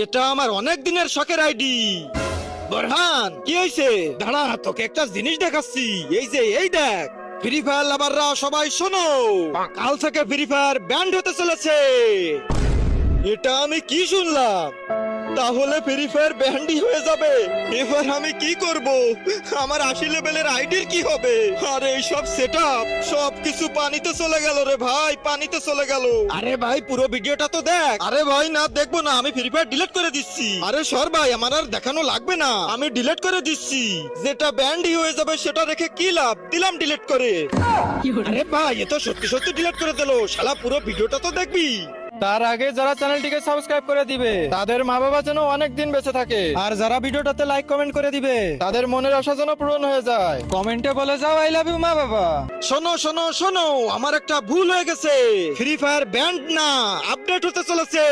এটা আমার অনেক দিনের শখের আইডি। বোরহান, কি হয়েছে? দাঁড়া, তোকে একটা জিনিস দেখাচ্ছি। এই যে, এই দেখ। ফ্রি ফায়ার লাভাররা সবাই শোনো, কাল থেকে ফ্রি ফায়ার ব্যান্ড হতে চলেছে। এটা আমি কি শুনলাম? তাহলে ফ্রি ফায়ার ব্যান্ডই হয়ে যাবে। এবার আমি কি করব? আমার 80 লেভেলের আইডির কি হবে? আরে এই সব সেটআপ সব কিছু পানিতে চলে গেল রে ভাই, পানিতে চলে গেল। আরে ভাই, পুরো ভিডিওটা তো দেখ। আরে ভাই, না দেখবো না, আমি ফ্রি ফায়ার ডিলিট করে দিচ্ছি। আরে সর ভাই, আমার আর দেখানো লাগবে না, আমি ডিলিট করে দিচ্ছি। যেটা ব্যান্ডই হয়ে যাবে সেটা রেখে কি লাভ, দিলাম ডিলিট করে। আরে ভাই, এ তো সত্যি সত্যি ডিলিট করে দিল। শালা পুরো ভিডিওটা তো দেখবি। তার আগে যারা চ্যানেলটিকে সাবস্ক্রাইব করে দিবে তাদের মা বাবা যেন অনেক দিন বেঁচে থাকে, আর যারা ভিডিওটাতে লাইক কমেন্ট করে দিবে তাদের মনের আশা যেন পূরণ হয়ে যায়। কমেন্টে বলে যাও আই লাভ ইউ মা বাবা। শোনো শোনো শোনো, আমার একটা ভুল হয়ে গেছে। ফ্রি ফায়ার ব্যান্ড না, আপডেট হতে চলেছে।